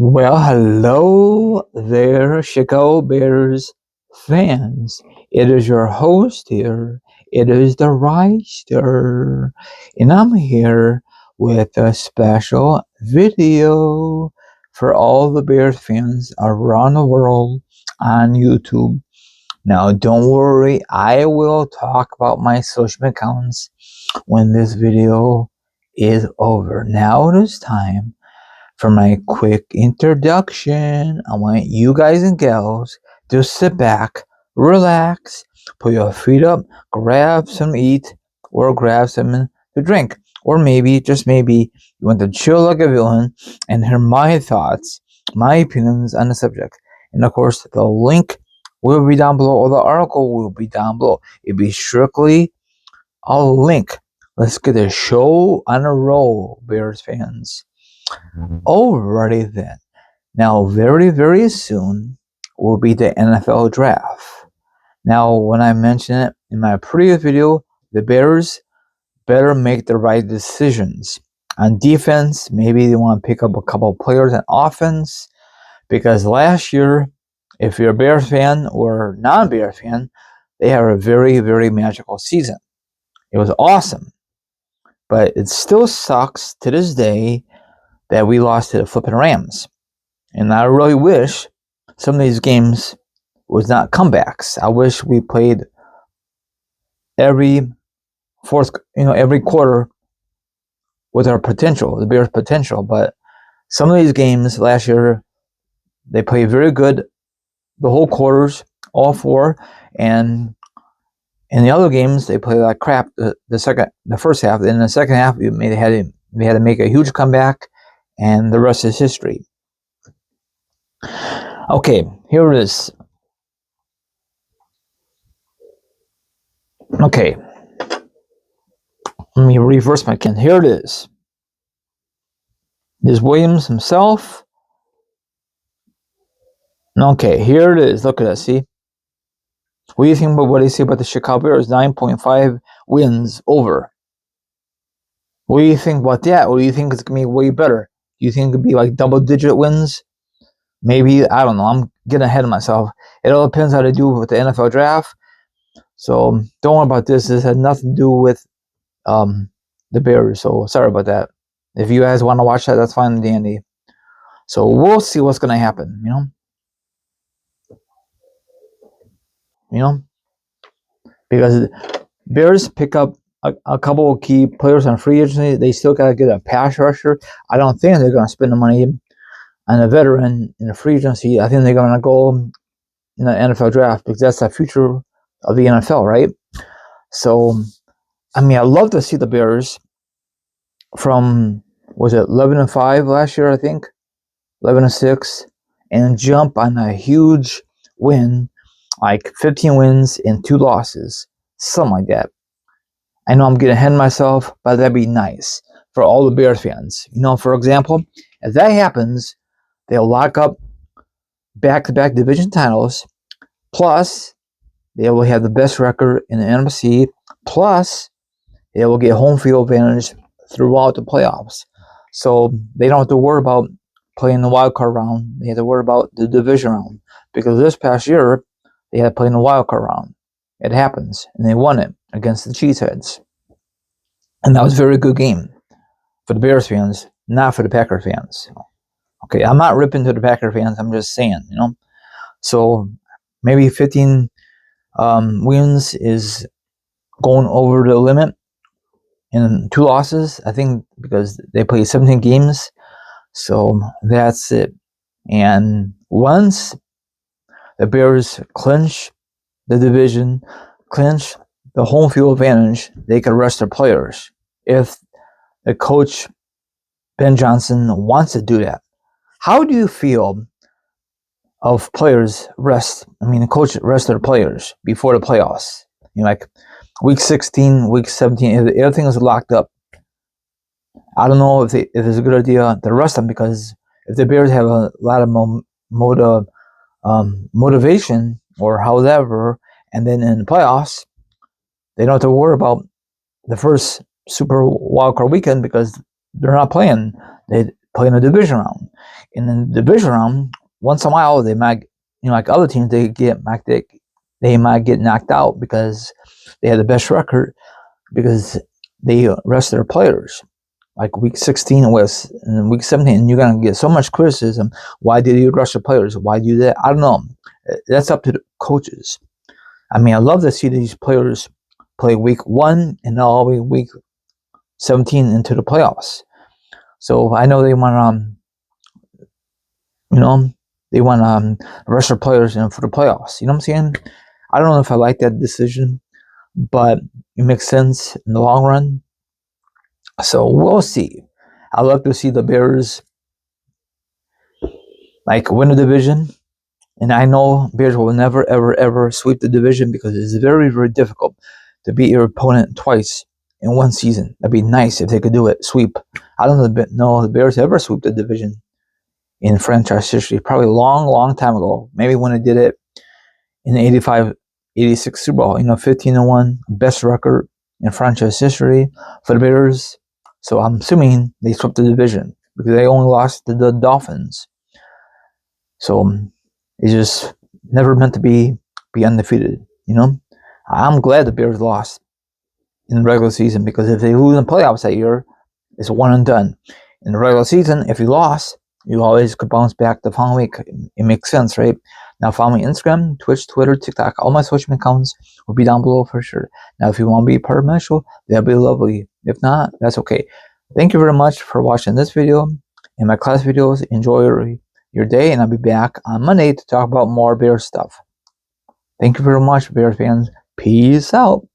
Well, hello there, Chicago Bears fans. It is your host here. It is the Reister, and I'm here with a special video for all the Bears fans around the world on YouTube. Now, don't worry, I will talk about my social accounts when this video is over. Now it is time for my quick introduction. I want you guys and gals to sit back, relax, put your feet up, grab some eat, or grab some to drink. Or maybe, just maybe, you want to chill like a villain and hear my thoughts, my opinions on the subject. And of course, the link will be down below, or the article will be down below. It'll be strictly a link. Let's get the show on a roll, Bears fans. Alrighty then. Now, very, very soon will be the NFL draft. Now, when I mentioned it in my previous video, the Bears better make the right decisions. On defense, maybe they want to pick up a couple of players on offense, because last year, if you're a Bears fan or non-Bears fan, they had a very, very magical season. It was awesome. But it still sucks to this day that we lost to the flipping Rams. And I really wish some of these games was not comebacks. I wish we played every quarter with our potential, the Bears' potential. But some of these games last year, they played very good, the whole quarters, all four, and in the other games they played like crap. The first half, in the second half, they had to make a huge comeback, and the rest is history. Okay, here it is. Okay, let me reverse my can. Here it is. There's Williams himself. Okay, here it is. Look at that. See? What do you think about what they say about the Chicago Bears? 9.5 wins over. What do you think about that? Or do you think it's going to be way better? Do you think it could be like double-digit wins? Maybe. I don't know. I'm getting ahead of myself. It all depends how they do with the NFL draft. So don't worry about this. This had nothing to do with the Bears. So sorry about that. If you guys want to watch that, that's fine and dandy. So we'll see what's going to happen, because Bears pick up a couple of key players on free agency. They still got to get a pass rusher. I don't think they're going to spend the money on a veteran in the free agency. I think they're going to go in the NFL draft, because that's the future of the NFL, right? So, I love to see the Bears from, was it 11-5 last year, I think? 11-6, and jump on a huge win, like 15 wins and 2 losses, something like that. I know I'm getting ahead of myself, but that'd be nice for all the Bears fans. For example, if that happens, they'll lock up back-to-back division titles, plus they will have the best record in the NFC, plus they will get home field advantage throughout the playoffs. So they don't have to worry about playing the wild card round. They have to worry about the division round, because this past year they had to play in the wild card round. It happens, and they won it against the Cheeseheads, and that was a very good game for the Bears fans, not for the Packer fans. Okay, I'm not ripping to the Packer fans. I'm just saying, So maybe 15 wins is going over the limit, and 2 losses, I think, because they played 17 games. So that's it. And once the Bears clinch the division, clinch the home field advantage, they can rest their players if the coach, Ben Johnson, wants to do that. How do you feel of players the coach rest their players before the playoffs? Like week 16, week 17, if everything is locked up. I don't know if it's a good idea to rest them, because if the Bears have a lot of motivation or however, and then in the playoffs, they don't have to worry about the first Super Wildcard weekend, because they're not playing. play in a division round. And in the division round, once in a while they might, like other teams, they might get knocked out because they had the best record because they rest their players. Like week 16 was and week 17, and you're gonna get so much criticism. Why did you rush the players? Why do that? I don't know. That's up to the coaches. I mean, I love to see these players play week 1 and all the way week 17 into the playoffs. So I know they want they want rush their players for the playoffs. You know what I'm saying? I don't know if I like that decision, but it makes sense in the long run. So we'll see. I love to see the Bears win the division, and I know Bears will never, ever, ever sweep the division because it's very, very difficult to beat your opponent twice in one season. That'd be nice if they could do it. Sweep. I don't know the Bears ever sweep the division in franchise history. Probably a long, long time ago. Maybe when they did it in the 85, 86 Super Bowl. 15-1, best record in franchise history for the Bears. So I'm assuming they swept the division because they only lost to the Dolphins. So it's just never meant to be undefeated. I'm glad the Bears lost in the regular season because if they lose in the playoffs that year, it's one and done. In the regular season, if you lost, you always could bounce back the following week. It makes sense, right? Now follow me on Instagram, Twitch, Twitter, TikTok. All my social accounts will be down below for sure. Now if you want to be part of my show, that'll be lovely. If not, that's okay. Thank you very much for watching this video and my class videos. Enjoy your day, and I'll be back on Monday to talk about more Bears stuff. Thank you very much, Bears fans. Peace out.